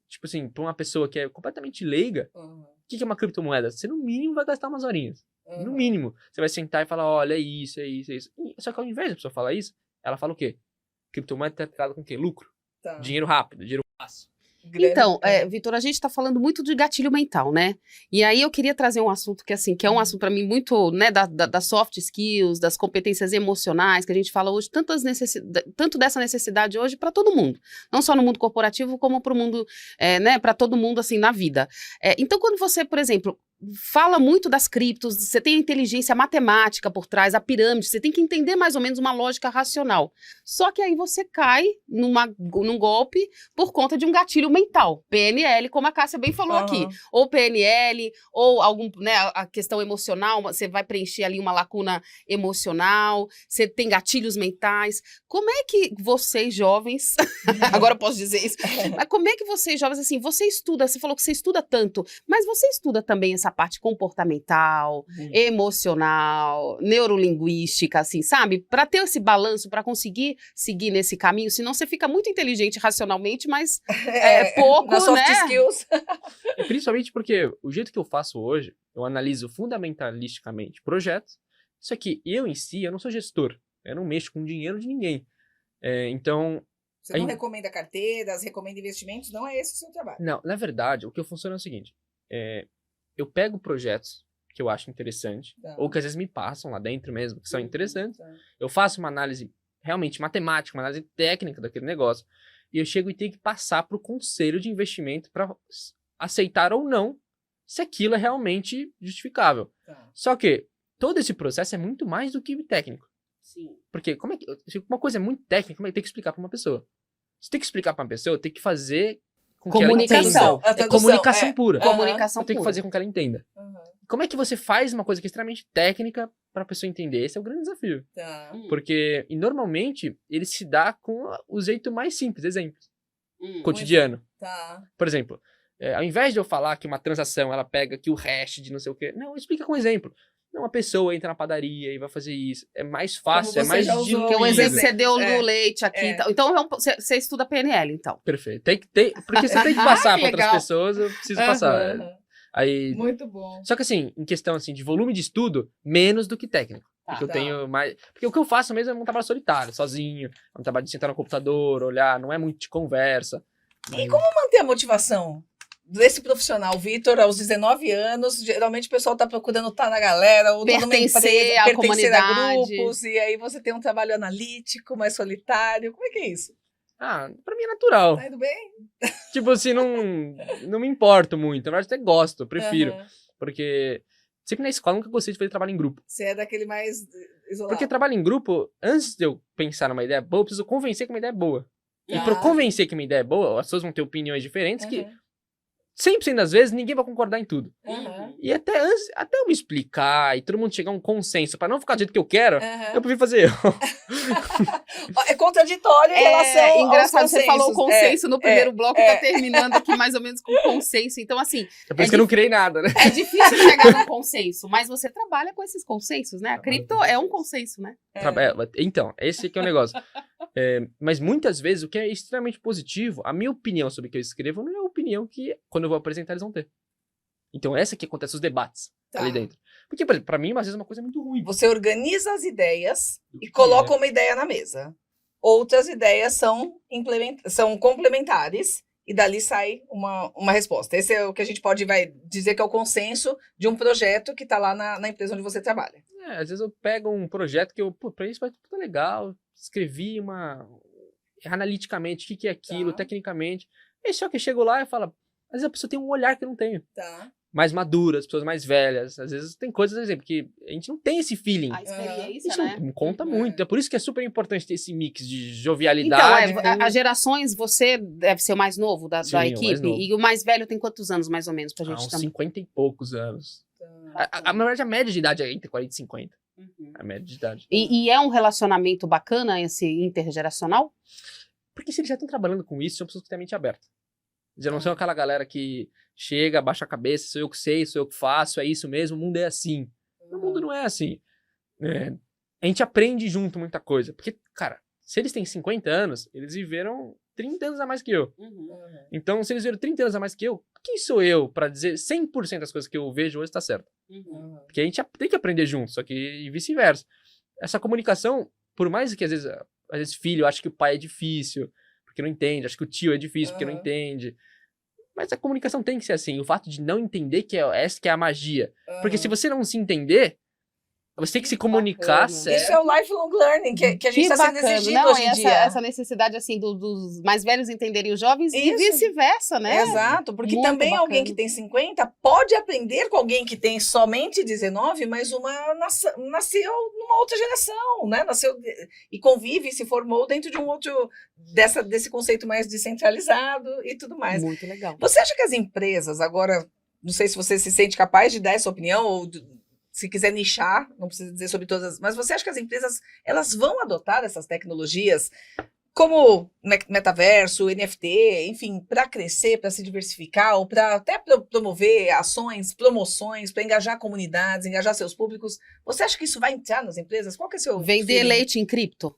tipo assim, pra uma pessoa que é completamente leiga, o que é uma criptomoeda? Você, no mínimo, vai gastar umas horinhas. No mínimo. Você vai sentar e falar, olha, é isso, é isso, é isso. Só que ao invés da pessoa falar isso, ela fala o quê? Criptomoeda tá ligada com o quê? Lucro. Dinheiro rápido, dinheiro fácil. Então, Vitor, a gente está falando muito de gatilho mental, né? E aí eu queria trazer um assunto que, assim, que é um assunto para mim muito, né, das soft skills, das competências emocionais, que a gente fala hoje, tanto dessa necessidade hoje para todo mundo. Não só no mundo corporativo, como para o mundo, né, para todo mundo, assim, na vida. Então, quando você, por exemplo, fala muito das criptos, você tem a inteligência matemática por trás, a pirâmide, você tem que entender mais ou menos uma lógica racional. Só que aí você cai num golpe por conta de um gatilho mental. PNL, como a Cássia bem falou aqui. Ou PNL, ou algum, né, a questão emocional, você vai preencher ali uma lacuna emocional, você tem gatilhos mentais. Como é que vocês jovens, agora eu posso dizer isso, mas como é que vocês jovens, assim, você estuda, você falou que você estuda tanto, mas você estuda também essa parte comportamental, emocional, neurolinguística, assim, sabe? Para ter esse balanço, para conseguir seguir nesse caminho, senão você fica muito inteligente racionalmente, mas pouco, nas soft né? skills. Principalmente porque o jeito que eu faço hoje, eu analiso fundamentalisticamente projetos. Isso aqui, eu em si, eu não sou gestor. Eu não mexo com dinheiro de ninguém. Então... Você não recomenda carteiras, recomenda investimentos, não é esse o seu trabalho. Não, na verdade, o que funciona é o seguinte. Eu pego projetos que eu acho interessante, ou que às vezes me passam lá dentro mesmo, que são interessantes. Eu faço uma análise realmente matemática, uma análise técnica daquele negócio, e eu chego e tenho que passar para o conselho de investimento para aceitar ou não se aquilo é realmente justificável. Só que todo esse processo é muito mais do que técnico. Sim. Porque se uma coisa é muito técnica, como é que tem que explicar para uma pessoa? Se tem que explicar para uma pessoa, tem que fazer com que ela Comunicação. entenda. Comunicação pura. Comunicação Eu tenho que pura. fazer com que ela entenda. Como é que você faz uma coisa que é extremamente técnica para a pessoa entender? Esse é o grande desafio. Porque, e normalmente, ele se dá com o jeito mais simples, exemplos. Cotidiano. Por exemplo, ao invés de eu falar que uma transação, ela pega aqui o hash de não sei o quê, não, explica com um exemplo. Não, uma pessoa entra na padaria e vai fazer isso. É mais fácil, é mais diluído. Que é um exemplo que você deu no leite aqui. Então, você estuda PNL, então. Perfeito. Porque você tem que passar para outras pessoas, eu preciso passar. Aí, muito bom. Só que assim, em questão assim, de volume de estudo, menos do que técnico. Porque eu tenho mais... Porque o que eu faço mesmo é um trabalho solitário, sozinho. É um trabalho de sentar no computador, olhar, não é muito de conversa. E como manter a motivação desse profissional, Vitor, aos 19 anos? Geralmente o pessoal está procurando estar na galera, ou pertencer à comunidade, a grupos, e aí você tem um trabalho analítico, mais solitário. Como é que é isso? Pra mim é natural. Tá indo bem? Tipo assim, não me importo muito. Na verdade, até gosto, eu prefiro. Porque sempre na escola eu nunca gostei de fazer trabalho em grupo. Você é daquele mais isolado. Porque trabalho em grupo, antes de eu pensar numa ideia boa, eu preciso convencer que uma ideia é boa. E pra eu convencer que uma ideia é boa, as pessoas vão ter opiniões diferentes que 100% das vezes ninguém vai concordar em tudo. E até eu me explicar e todo mundo chegar a um consenso pra não ficar do jeito que eu quero, eu prefiro fazer eu. É contraditório em relação aos engraçado, consensos. Você falou consenso no primeiro bloco, tá terminando aqui mais ou menos com consenso. Então, assim... É por isso que eu não criei nada, né? É difícil chegar num consenso, mas você trabalha com esses consensos, né? A cripto é um consenso, né? Então, esse que é o negócio. Mas muitas vezes, o que é extremamente positivo, a minha opinião sobre o que eu escrevo não é a opinião que, quando eu vou apresentar, eles vão ter. Então, essa que acontece os debates ali dentro. Porque, por exemplo, pra mim, às vezes é uma coisa muito ruim. Você organiza as ideias e coloca uma ideia na mesa. Outras ideias são complementares e dali sai uma resposta. Esse é o que a gente vai dizer que é o consenso de um projeto que está lá na empresa onde você trabalha. Às vezes eu pego um projeto que pra isso vai tudo legal, escrevi analiticamente o que é aquilo, tecnicamente. E só que eu chego lá e falo, às vezes a pessoa tem um olhar que eu não tenho. Mais maduras, pessoas mais velhas. Às vezes tem coisas, por exemplo, que a gente não tem esse feeling. A experiência, isso né? não conta muito. É por isso que é super importante ter esse mix de jovialidade. Então, as gerações, você deve ser o mais novo da equipe. Mais novo. E o mais velho tem quantos anos, mais ou menos, pra gente uns também? 50 e poucos anos. Na verdade, a média de idade é entre 40 e 50. A média de idade. E é um relacionamento bacana, esse intergeracional? Porque se eles já estão trabalhando com isso, são pessoas que têm a mente aberta. Já não são aquela galera que chega, baixa a cabeça, sou eu que sei, sou eu que faço, é isso mesmo, o mundo é assim. O mundo não é assim. A gente aprende junto muita coisa. Porque, cara, se eles têm 50 anos, eles viveram 30 anos a mais que eu. Então, se eles viveram 30 anos a mais que eu, quem sou eu pra dizer 100% das coisas que eu vejo hoje tá certo? Porque a gente tem que aprender junto, só que e vice-versa. Essa comunicação, por mais que às vezes filho acha que o pai é difícil, porque não entende, acha que o tio é difícil porque não entende. Mas a comunicação tem que ser assim. O fato de não entender essa que é a magia. Porque se você não se entender, Você tem que se Que comunicar bacana. certo. Isso é o lifelong learning que a gente está sendo bacana. exigido Não, hoje e em dia. essa necessidade, assim, dos mais velhos entenderem os jovens e Isso. vice-versa, né? Exato, porque Muito também alguém bacana. que tem 50 pode aprender com alguém que tem somente 19, mas nasceu numa outra geração, né? Nasceu e convive, se formou dentro de um outro, desse conceito mais descentralizado e tudo mais. Muito legal. Você acha que as empresas, agora, não sei se você se sente capaz de dar essa opinião, ou se quiser nichar, não precisa dizer sobre todas, mas você acha que as empresas elas vão adotar essas tecnologias como metaverso, NFT, enfim, para crescer, para se diversificar, ou para até promover ações, promoções, para engajar comunidades, engajar seus públicos? Você acha que isso vai entrar nas empresas? Qual que é o seu Vender feeling? leite em cripto?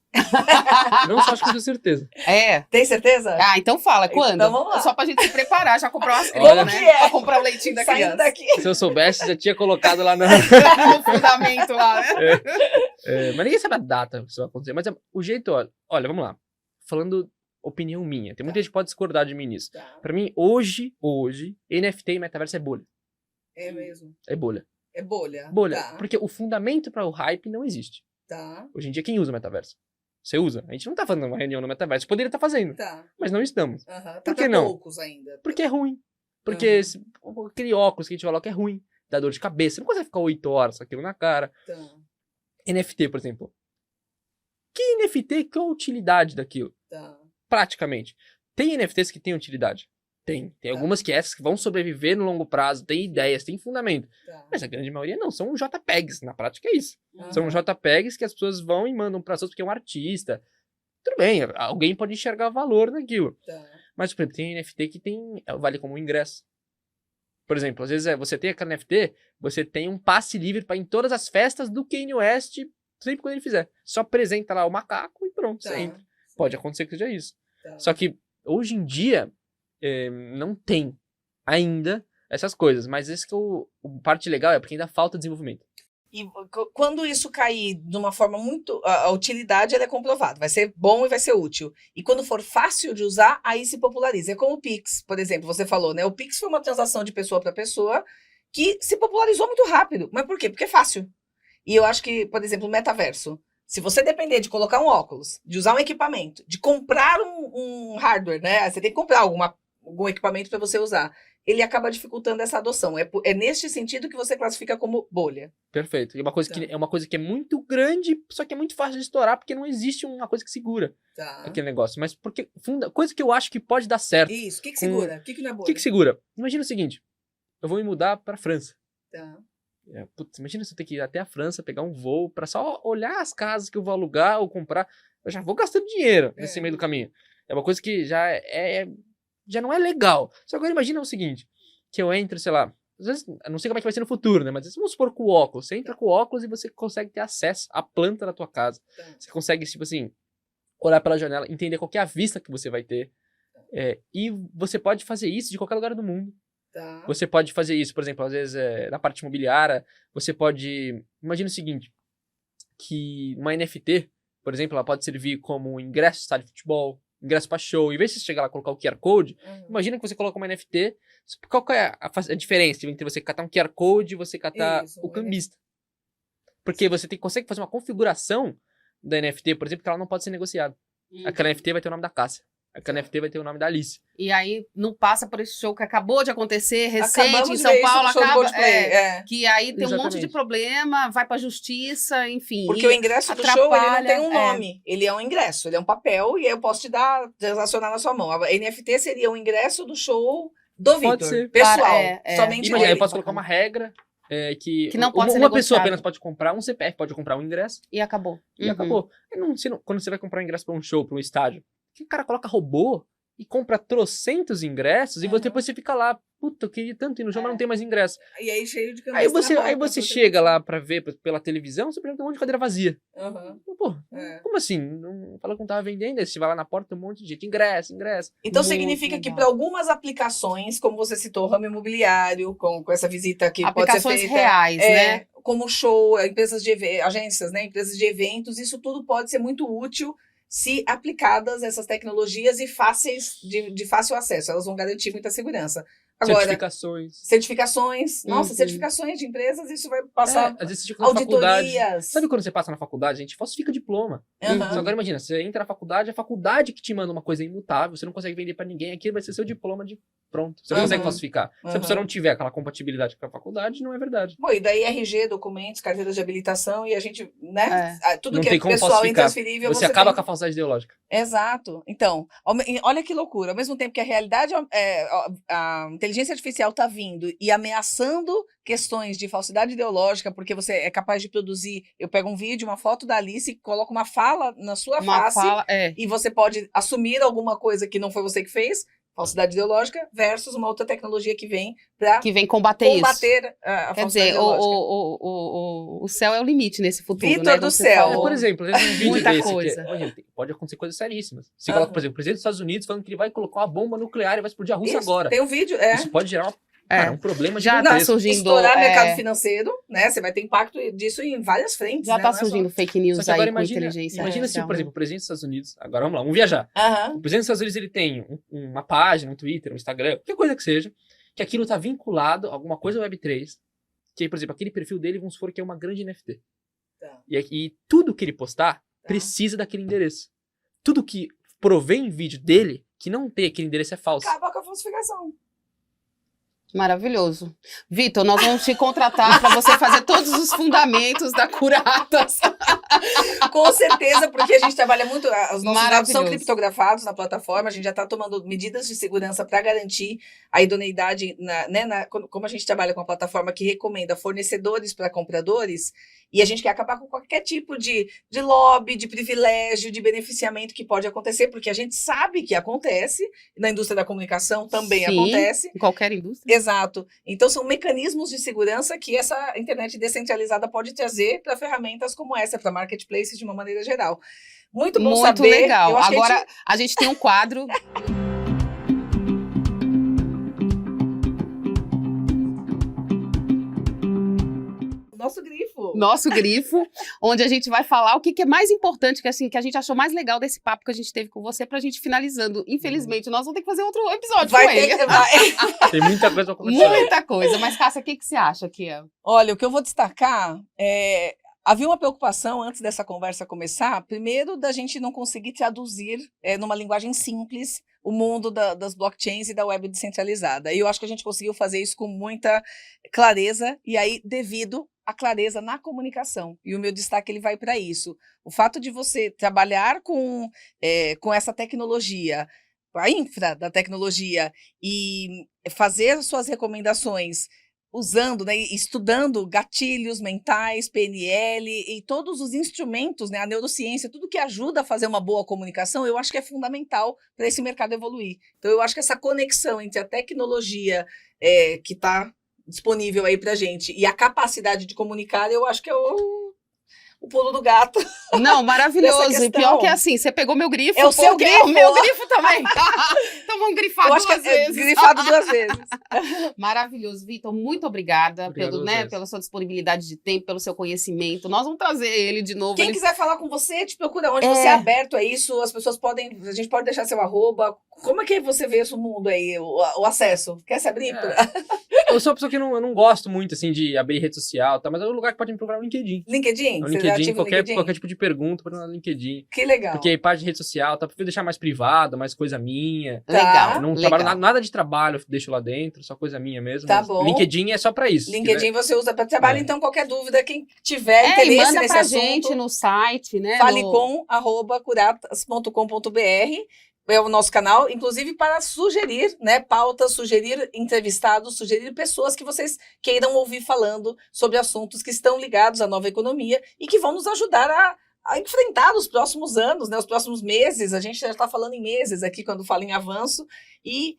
Não só acho que eu tenho certeza. É. Tem certeza? Ah, então fala, quando? Então vamos lá. Só pra gente se preparar, já comprar umas Olha, cripto, né? que é? Pra comprar o leitinho da Saindo criança. daqui. Se eu soubesse, já tinha colocado lá na. No fundamento lá, né? Mas ninguém sabe a data que isso vai acontecer. Mas o jeito, olha, vamos lá. Falando opinião minha. Tem muita gente que pode discordar de mim nisso. Tá, Pra mim, hoje, NFT e metaverso é bolha. é mesmo. É bolha. É bolha. Bolha. Tá, Porque o fundamento para o hype não existe. tá, Hoje em dia, quem usa o metaverso? Você usa. A gente não tá fazendo uma reunião no metaverso. Poderia estar fazendo, tá. mas não estamos. Tá Por que pra não? poucos ainda. Porque é ruim. Porque Uhum. aquele óculos que a gente coloca é ruim. Dá dor de cabeça. Você não consegue ficar 8 horas com aquilo na cara. Tá. NFT, por exemplo. Que NFT, qual a utilidade daquilo? Tá. Praticamente. Tem NFTs que têm utilidade. Tem. Tem algumas que essas que vão sobreviver no longo prazo, tem ideias, tem fundamento. Tá. Mas a grande maioria não, são JPEGs. Na prática é isso. Uhum. São JPEGs que as pessoas vão e mandam para as outras porque é um artista. Tudo bem, alguém pode enxergar valor naquilo. Tá. Mas, por exemplo, tem NFT que vale como um ingresso. Por exemplo, às vezes você tem aquele NFT, você tem um passe livre para ir em todas as festas do Kanye West, sempre quando ele fizer. Só apresenta lá o macaco e pronto, Tá. você entra. Pode acontecer que seja isso. Tá. Só que hoje em dia não tem ainda essas coisas, mas esse que o parte legal é porque ainda falta desenvolvimento. E quando isso cair de uma forma muito... A utilidade ela é comprovada, vai ser bom e vai ser útil. E quando for fácil de usar, aí se populariza. É como o Pix, por exemplo, você falou, né? O Pix foi uma transação de pessoa para pessoa que se popularizou muito rápido. Mas por quê? Porque é fácil. E eu acho que, por exemplo, o metaverso. Se você depender de colocar um óculos, de usar um equipamento, de comprar um hardware, né? Você tem que comprar algum equipamento para você usar. Ele acaba dificultando essa adoção. É neste sentido que você classifica como bolha. Perfeito. E é uma coisa que é muito grande, só que é muito fácil de estourar, porque não existe uma coisa que segura Tá. aquele negócio. Mas porque coisa que eu acho que pode dar certo. Isso. O que segura? O que não é O bolha? que segura? Imagina o seguinte, eu vou me mudar pra França. Tá. Putz, imagina se eu ter que ir até a França, pegar um voo pra só olhar as casas que eu vou alugar ou comprar. Eu já vou gastando dinheiro nesse meio do caminho. É uma coisa que já não é legal. Só que agora imagina o seguinte, que eu entro, sei lá, às vezes, eu não sei como é que vai ser no futuro, né? Mas vamos supor com o óculos. Você entra com o óculos e você consegue ter acesso à planta da tua casa. Tá. Você consegue, tipo assim, olhar pela janela, entender qual que é a vista que você vai ter. E você pode fazer isso de qualquer lugar do mundo. Tá. Você pode fazer isso, por exemplo, às vezes na parte imobiliária, você pode... Imagina o seguinte, que uma NFT, por exemplo, ela pode servir como ingresso de estádio de futebol, ingresso para show. Em vez de você chegar lá e colocar o QR Code, imagina que você coloca uma NFT. Qual que é a diferença entre você catar um QR Code e você catar Isso, o cambista? Porque você consegue fazer uma configuração da NFT, por exemplo, que ela não pode ser negociada. Aquela NFT vai ter o nome da Cássia. Aquela NFT vai ter o nome da Alice. E aí não passa por esse show que acabou de acontecer, recente, Acabamos em de São ver isso Paulo, no show do acaba. Coldplay, Que aí tem um monte de Exatamente. problema, vai pra justiça, enfim. Porque o ingresso do show, ele não tem um atrapalha, nome. Ele é um ingresso, ele é um papel e eu posso te transacionar na sua mão. A NFT seria o ingresso do show do Pode Victor, ser. pessoal. É. Somente Imagina, dele. eu posso colocar uma regra que não pode ser uma pessoa negociado. apenas pode comprar, um CPF pode comprar um ingresso E acabou. e acabou. Quando você vai comprar um ingresso para um show, para um estádio, que o cara coloca robô e compra trocentos ingressos e depois você fica lá, puta, eu queria tanto ir no show, mas não tem mais ingresso. E aí cheio de Aí cambista na aí porta, você chega lá pra ver pela televisão, você pergunta um monte de cadeira vazia. Uhum. Pô, É. como assim? Não fala que não tava vendendo, aí você vai lá na porta, tem um monte de gente, ingresso. Então Muito significa que legal. para algumas aplicações, como você citou, o ramo imobiliário, com essa visita que pode ser Aplicações feita, reais, né? como show, agências, né, empresas de eventos, isso tudo pode ser muito útil se aplicadas essas tecnologias e fáceis de fácil acesso. Elas vão garantir muita segurança. Agora, certificações. Nossa, certificações de empresas, isso vai passar. Às vezes você fica na faculdade. Auditorias. Sabe quando você passa na faculdade, a gente falsifica diploma. Uhum. Só agora imagina, você entra na faculdade, a faculdade que te manda uma coisa imutável, você não consegue vender pra ninguém, aquilo vai ser seu diploma de pronto. Você não consegue falsificar. Se a pessoa não tiver aquela compatibilidade com a faculdade, não é verdade. Bom, e daí RG, documentos, carteiras de habilitação, e a gente, né? Tudo Não que tem é como pessoal falsificar. intransferível. Você acaba com a falsidade ideológica. Exato. Então, olha que loucura. Ao mesmo tempo que a realidade, a inteligência artificial está vindo e ameaçando questões de falsidade ideológica, porque você é capaz de produzir, eu pego um vídeo, uma foto da Alice, coloco uma fala na sua face, e você pode assumir alguma coisa que não foi você que fez, falsidade ideológica, versus uma outra tecnologia que vem para combater isso. A Quer falsidade dizer, ideológica. o céu é o limite nesse futuro, Vitor né? do Você céu. falou. Por exemplo, um vídeo Muita desse coisa. pode acontecer coisas seríssimas. Você coloca, por exemplo, o presidente dos Estados Unidos falando que ele vai colocar uma bomba nuclear e vai explodir a Rússia Isso, agora. tem um vídeo, Isso pode gerar um problema Já gigantesco. tá surgindo. estourar mercado financeiro, né? Você vai ter impacto disso em várias frentes. Já né? tá Não é só- surgindo fake news Só que agora aí com imagina inteligência se, artificial, por né? exemplo, o presidente dos Estados Unidos, agora vamos lá, vamos viajar. Aham. O presidente dos Estados Unidos, ele tem uma página, um Twitter, um Instagram, qualquer coisa que seja, que aquilo tá vinculado a alguma coisa Web3, que, por exemplo, aquele perfil dele, vamos supor que é uma grande NFT. Tá. E tudo que ele postar precisa daquele endereço. Tudo que provém em vídeo dele, que não tem aquele endereço, é falso. Acaba com a falsificação. Maravilhoso. Vitor, nós vamos te contratar para você fazer todos os fundamentos da Curatas. Com certeza, porque a gente trabalha muito, os nossos dados são Maravilhoso. criptografados na plataforma, a gente já está tomando medidas de segurança para garantir a idoneidade, como a gente trabalha com a plataforma que recomenda fornecedores para compradores, e a gente quer acabar com qualquer tipo de lobby, de privilégio, de beneficiamento que pode acontecer, porque a gente sabe que acontece, na indústria da comunicação também Sim. acontece. Em qualquer indústria. Exato. Então, são mecanismos de segurança que essa internet descentralizada pode trazer para ferramentas como essa, para marketplaces de uma maneira geral. Muito bom Muito saber. legal. Eu acho que Agora, a gente tem um quadro. nosso grifo. Nosso grifo, onde a gente vai falar o que é mais importante, que a gente achou mais legal desse papo que a gente teve com você, pra gente finalizando. Infelizmente, nós vamos ter que fazer outro episódio Vai com ele. ter, vai. Tem muita coisa pra conversar. Muita coisa. Mas, Cássia, o que você acha que é? Olha, o que eu vou destacar é... Havia uma preocupação, antes dessa conversa começar, primeiro da gente não conseguir traduzir numa linguagem simples o mundo das blockchains e da web descentralizada. E eu acho que a gente conseguiu fazer isso com muita clareza, e aí devido à clareza na comunicação. E o meu destaque ele vai para isso. O fato de você trabalhar com essa tecnologia, a infra da tecnologia, e fazer as suas recomendações usando, né, estudando gatilhos mentais, PNL e todos os instrumentos, né, a neurociência, tudo que ajuda a fazer uma boa comunicação, eu acho que é fundamental para esse mercado evoluir. Então, eu acho que essa conexão entre a tecnologia que está disponível aí para a gente e a capacidade de comunicar, eu acho que é o pulo do gato. Não, maravilhoso. Nessa E pior que é assim, você pegou meu grifo. É o seu porque grifo. O meu grifo também. Então vamos grifar Eu acho duas que é vezes. grifado 2 vezes. Maravilhoso, Vitor. Muito obrigada Obrigado, pela sua disponibilidade de tempo, pelo seu conhecimento. Nós vamos trazer ele de novo. Quem quiser falar com você, te procura onde você é aberto a isso, as pessoas a gente pode deixar seu arroba. Como é que você vê esse mundo aí, o acesso? Quer se abrir? Eu sou uma pessoa que eu não gosto muito, assim, de abrir rede social, tá? Mas é um lugar que pode me procurar no LinkedIn. LinkedIn? No Você já LinkedIn, ativa no LinkedIn? qualquer tipo de pergunta, pode ir no LinkedIn. Que legal. Porque parte de rede social, tá? Prefiro deixar mais privado, mais coisa minha. Legal. Eu não legal. trabalho nada de trabalho, eu deixo lá dentro, só coisa minha mesmo. Tá mas bom. LinkedIn é só pra isso. LinkedIn você usa para trabalho, então qualquer dúvida, quem tiver E interesse manda nesse pra assunto, gente no site, né? falecom@curatas.com.br. É o nosso canal, inclusive para sugerir, né, pautas, sugerir entrevistados, sugerir pessoas que vocês queiram ouvir falando sobre assuntos que estão ligados à nova economia e que vão nos ajudar a enfrentar os próximos anos, né, os próximos meses. A gente já está falando em meses aqui quando fala em avanço e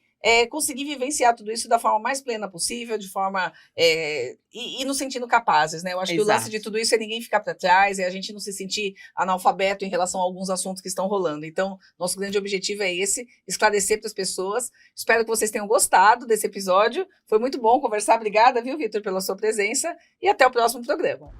conseguir vivenciar tudo isso da forma mais plena possível, de forma e nos sentindo capazes, né? Eu acho que o lance de tudo isso é ninguém ficar para trás, é a gente não se sentir analfabeto em relação a alguns assuntos que estão rolando. Então, nosso grande objetivo é esse, esclarecer para as pessoas. Espero que vocês tenham gostado desse episódio. Foi muito bom conversar. Obrigada, viu, Vitor, pela sua presença e até o próximo programa.